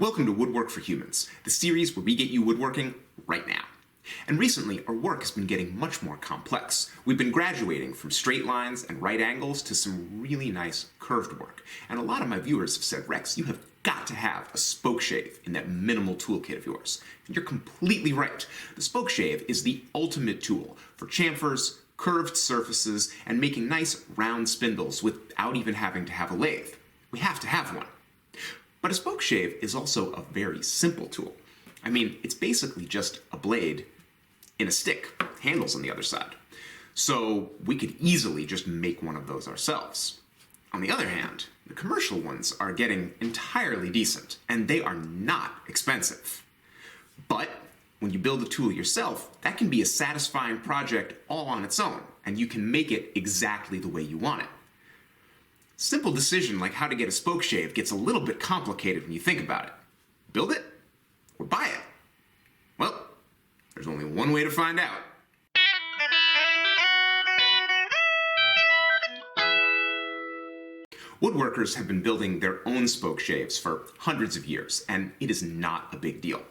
Welcome to Woodwork for Humans, the series where we get you woodworking right now. And recently, our work has been getting much more complex. We've been graduating from straight lines and right angles to some really nice curved work. And a lot of my viewers have said, Rex, you have got to have a spokeshave in that minimal toolkit of yours. And you're completely right. The spokeshave is the ultimate tool for chamfers, curved surfaces, and making nice round spindles without even having to have a lathe. We have to have one. But a spokeshave is also a very simple tool. I mean, it's basically just a blade in a stick, handles on the other side. So we could easily just make one of those ourselves. On the other hand, the commercial ones are getting entirely decent, and they are not expensive. But when you build a tool yourself, that can be a satisfying project all on its own, and you can make it exactly the way you want it. Simple decision like how to get a spokeshave gets a little bit complicated when you think about it. Build it or buy it? Well, there's only one way to find out. Woodworkers have been building their own spokeshaves for hundreds of years, and it is not a big deal.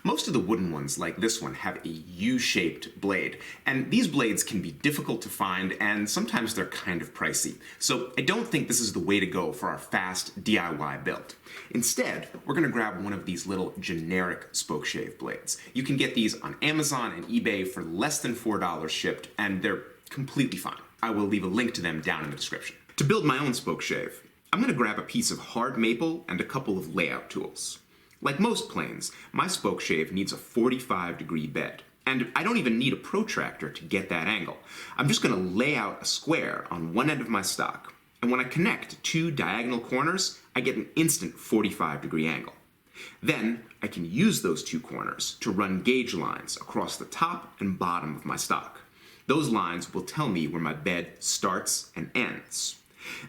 Most of the wooden ones, like this one, have a U-shaped blade, and these blades can be difficult to find, and sometimes they're kind of pricey. So I don't think this is the way to go for our fast DIY build. Instead, we're going to grab one of these little generic spokeshave blades. You can get these on Amazon and eBay for less than $4 shipped, and they're completely fine. I will leave a link to them down in the description. To build my own spokeshave, I'm going to grab a piece of hard maple and a couple of layout tools. Like most planes, my spokeshave needs a 45-degree bed. And I don't even need a protractor to get that angle. I'm just going to lay out a square on one end of my stock. And when I connect two diagonal corners, I get an instant 45-degree angle. Then I can use those two corners to run gauge lines across the top and bottom of my stock. Those lines will tell me where my bed starts and ends.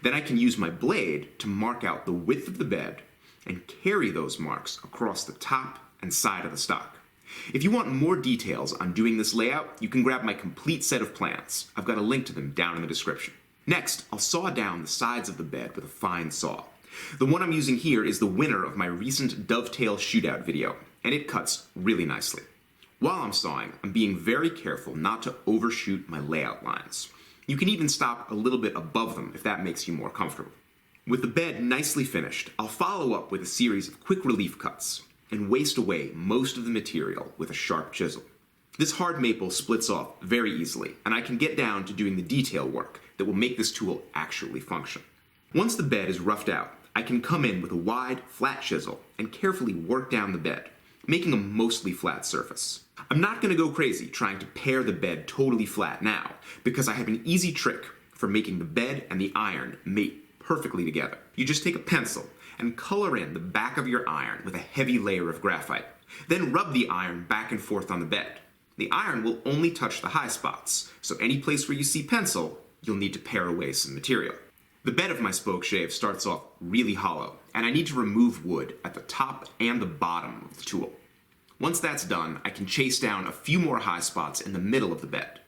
Then I can use my blade to mark out the width of the bed and carry those marks across the top and side of the stock. If you want more details on doing this layout, you can grab my complete set of plans. I've got a link to them down in the description. Next, I'll saw down the sides of the bed with a fine saw. The one I'm using here is the winner of my recent dovetail shootout video, and it cuts really nicely. While I'm sawing, I'm being very careful not to overshoot my layout lines. You can even stop a little bit above them if that makes you more comfortable. With the bed nicely finished, I'll follow up with a series of quick relief cuts and waste away most of the material with a sharp chisel. This hard maple splits off very easily, and I can get down to doing the detail work that will make this tool actually function. Once the bed is roughed out, I can come in with a wide, flat chisel and carefully work down the bed, making a mostly flat surface. I'm not going to go crazy trying to pare the bed totally flat now, because I have an easy trick for making the bed and the iron mate perfectly together. You just take a pencil and color in the back of your iron with a heavy layer of graphite. Then rub the iron back and forth on the bed. The iron will only touch the high spots, so any place where you see pencil, you'll need to pare away some material. The bed of my spokeshave starts off really hollow, and I need to remove wood at the top and the bottom of the tool. Once that's done, I can chase down a few more high spots in the middle of the bed.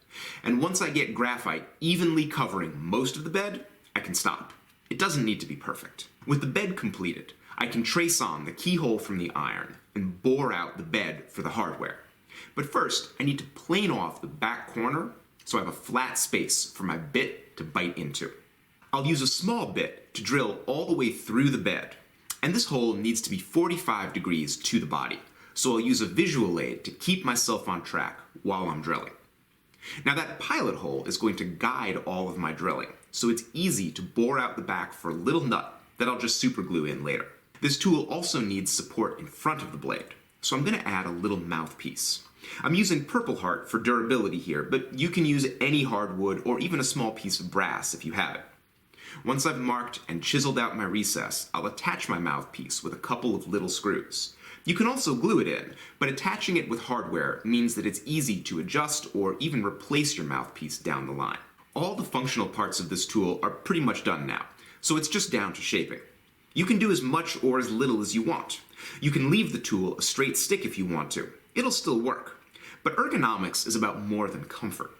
And once I get graphite evenly covering most of the bed, I can stop. It doesn't need to be perfect. With the bed completed, I can trace on the keyhole from the iron and bore out the bed for the hardware. But first, I need to plane off the back corner so I have a flat space for my bit to bite into. I'll use a small bit to drill all the way through the bed, and this hole needs to be 45 degrees to the body. So I'll use a visual aid to keep myself on track while I'm drilling. Now that pilot hole is going to guide all of my drilling, so it's easy to bore out the back for a little nut that I'll just super glue in later. This tool also needs support in front of the blade, so I'm going to add a little mouthpiece. I'm using Purple Heart for durability here, but you can use any hardwood or even a small piece of brass if you have it. Once I've marked and chiseled out my recess, I'll attach my mouthpiece with a couple of little screws. You can also glue it in, but attaching it with hardware means that it's easy to adjust or even replace your mouthpiece down the line. All the functional parts of this tool are pretty much done now, so it's just down to shaping. You can do as much or as little as you want. You can leave the tool a straight stick if you want to. It'll still work. But ergonomics is about more than comfort.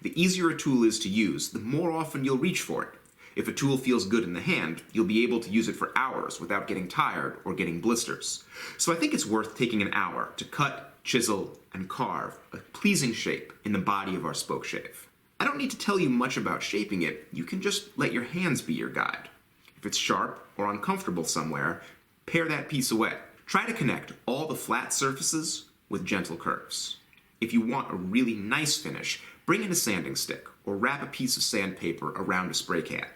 The easier a tool is to use, the more often you'll reach for it. If a tool feels good in the hand, you'll be able to use it for hours without getting tired or getting blisters. So I think it's worth taking an hour to cut, chisel, and carve a pleasing shape in the body of our spokeshave. I don't need to tell you much about shaping it, you can just let your hands be your guide. If it's sharp or uncomfortable somewhere, pare that piece away. Try to connect all the flat surfaces with gentle curves. If you want a really nice finish, bring in a sanding stick or wrap a piece of sandpaper around a spray can.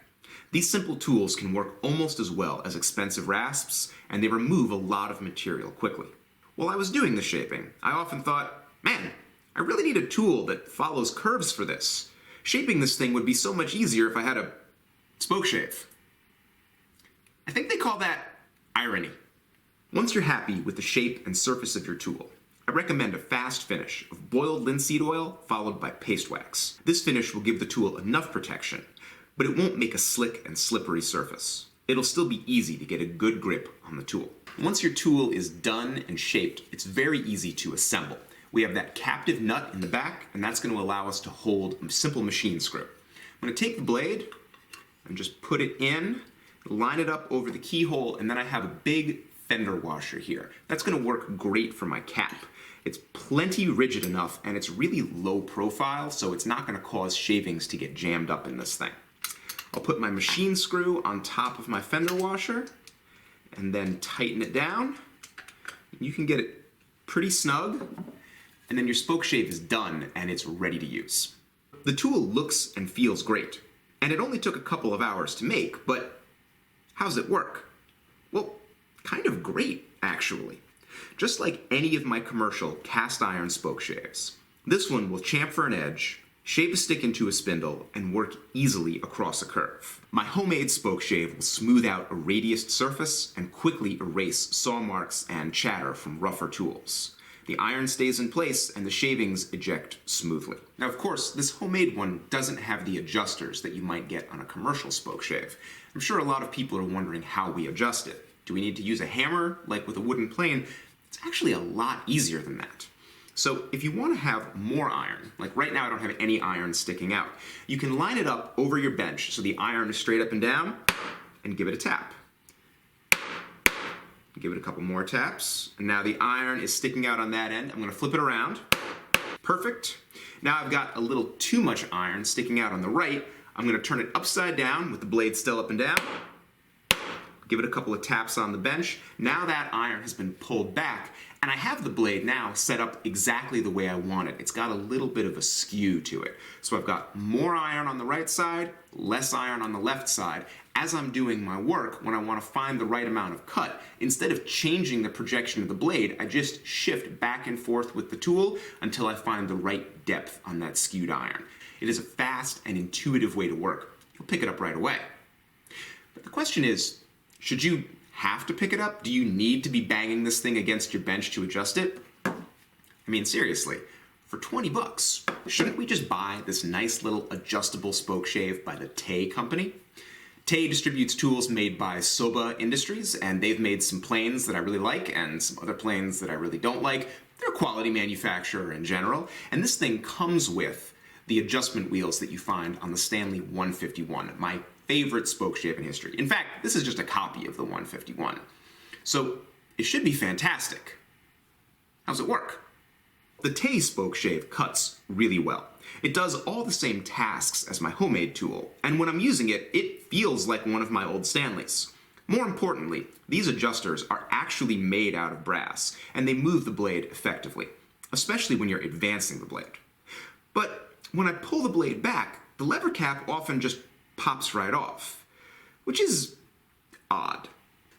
These simple tools can work almost as well as expensive rasps, and they remove a lot of material quickly. While I was doing the shaping, I often thought, man, I really need a tool that follows curves for this. Shaping this thing would be so much easier if I had a spokeshave. I think they call that irony. Once you're happy with the shape and surface of your tool, I recommend a fast finish of boiled linseed oil followed by paste wax. This finish will give the tool enough protection, but it won't make a slick and slippery surface. It'll still be easy to get a good grip on the tool. Once your tool is done and shaped, it's very easy to assemble. We have that captive nut in the back, and that's going to allow us to hold a simple machine screw. I'm going to take the blade and just put it in, line it up over the keyhole, and then I have a big fender washer here. That's going to work great for my cap. It's plenty rigid enough, and it's really low profile, so it's not going to cause shavings to get jammed up in this thing. I'll put my machine screw on top of my fender washer, and then tighten it down. You can get it pretty snug, and then your spokeshave is done and it's ready to use. The tool looks and feels great, and it only took a couple of hours to make, but how's it work? Well, kind of great, actually. Just like any of my commercial cast iron spokeshaves, this one will chamfer an edge, shape a stick into a spindle, and work easily across a curve. My homemade spokeshave will smooth out a radiused surface and quickly erase saw marks and chatter from rougher tools. The iron stays in place and the shavings eject smoothly. Now, of course, this homemade one doesn't have the adjusters that you might get on a commercial spokeshave. I'm sure a lot of people are wondering how we adjust it. Do we need to use a hammer like with a wooden plane? It's actually a lot easier than that. So if you want to have more iron, like right now I don't have any iron sticking out, you can line it up over your bench so the iron is straight up and down, and give it a tap. Give it a couple more taps, and now the iron is sticking out on that end. I'm going to flip it around. Perfect. Now I've got a little too much iron sticking out on the right. I'm going to turn it upside down with the blade still up and down. Give it a couple of taps on the bench. Now that iron has been pulled back, and I have the blade now set up exactly the way I want it. It's got a little bit of a skew to it. So I've got more iron on the right side, less iron on the left side. As I'm doing my work, when I want to find the right amount of cut, instead of changing the projection of the blade, I just shift back and forth with the tool until I find the right depth on that skewed iron. It is a fast and intuitive way to work. You'll pick it up right away. But the question is, should you have to pick it up? Do you need to be banging this thing against your bench to adjust it? I mean, seriously, for 20 bucks, shouldn't we just buy this nice little adjustable spokeshave by the Tay company? Tay distributes tools made by Soba Industries, and they've made some planes that I really like and some other planes that I really don't like. They're a quality manufacturer in general, and this thing comes with the adjustment wheels that you find on the Stanley 151, my favorite spokeshave in history. In fact, this is just a copy of the 151. So it should be fantastic. How's it work? The Tay spokeshave cuts really well. It does all the same tasks as my homemade tool, and when I'm using it, it feels like one of my old Stanleys. More importantly, these adjusters are actually made out of brass, and they move the blade effectively, especially when you're advancing the blade. But when I pull the blade back, the lever cap often just pops right off, which is odd.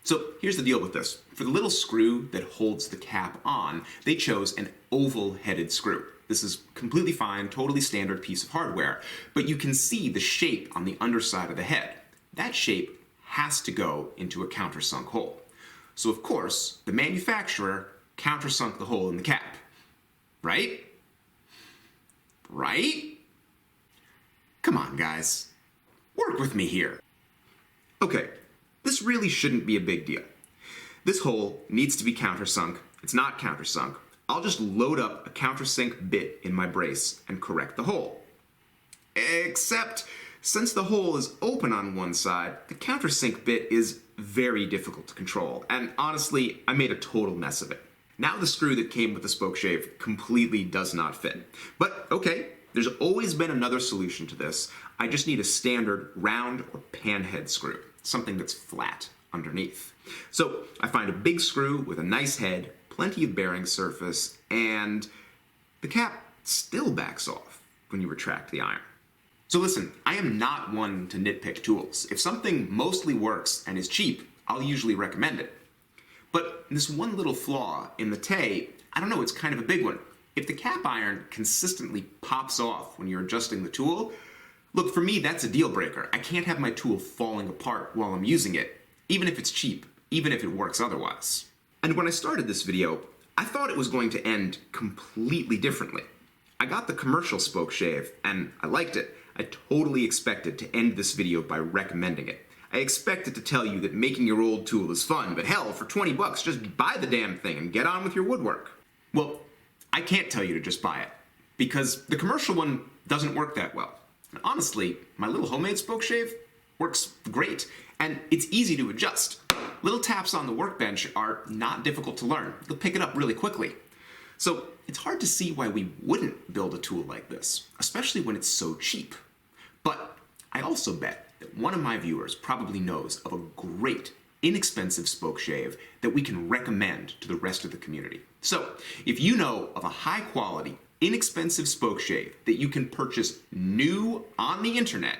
So here's the deal with this. For the little screw that holds the cap on, they chose an oval-headed screw. This is completely fine, totally standard piece of hardware, but you can see the shape on the underside of the head. That shape has to go into a countersunk hole. So of course, the manufacturer countersunk the hole in the cap. Right? Right? Come on, guys. Work with me here. Okay, this really shouldn't be a big deal. This hole needs to be countersunk. It's not countersunk. I'll just load up a countersink bit in my brace and correct the hole. Except Since the hole is open on one side, the countersink bit is very difficult to control, and honestly, I made a total mess of it. Now the screw that came with the spokeshave completely does not fit. But okay, there's always been another solution to this. I just need a standard round or pan head screw, something that's flat underneath. So I find a big screw with a nice head, plenty of bearing surface, and the cap still backs off when you retract the iron. So listen, I am not one to nitpick tools. If something mostly works and is cheap, I'll usually recommend it. But this one little flaw in the Tay, I don't know, it's kind of a big one. If the cap iron consistently pops off when you're adjusting the tool, look, for me, that's a deal breaker. I can't have my tool falling apart while I'm using it, even if it's cheap, even if it works otherwise. And when I started this video, I thought it was going to end completely differently. I got the commercial spokeshave, and I liked it. I totally expected to end this video by recommending it. I expected to tell you that making your old tool is fun, but hell, for 20 bucks, just buy the damn thing and get on with your woodwork. Well, I can't tell you to just buy it, because the commercial one doesn't work that well. And honestly, my little homemade spokeshave works great, and it's easy to adjust. Little taps on the workbench are not difficult to learn. You'll pick it up really quickly. So it's hard to see why we wouldn't build a tool like this, especially when it's so cheap. But I also bet that one of my viewers probably knows of a great, inexpensive spokeshave that we can recommend to the rest of the community. So if you know of a high-quality, inexpensive spokeshave that you can purchase new on the internet,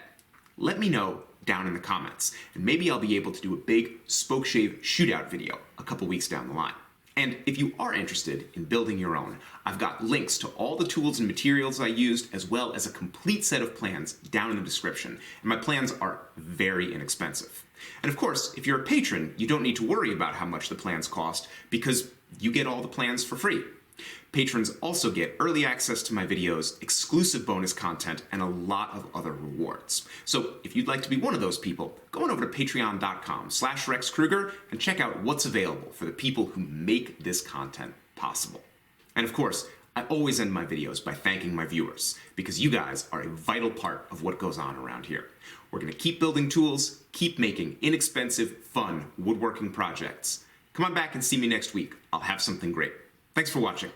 let me know down in the comments, and maybe I'll be able to do a big spokeshave shootout video a couple weeks down the line. And if you are interested in building your own, I've got links to all the tools and materials I used, as well as a complete set of plans down in the description. And my plans are very inexpensive. And of course, if you're a patron, you don't need to worry about how much the plans cost, because you get all the plans for free. Patrons also get early access to my videos, exclusive bonus content, and a lot of other rewards. So if you'd like to be one of those people, go on over to patreon.com/RexKruger and check out what's available for the people who make this content possible. And of course, I always end my videos by thanking my viewers, because you guys are a vital part of what goes on around here. We're going to keep building tools, keep making inexpensive, fun woodworking projects. Come on back and see me next week. I'll have something great. Thanks for watching.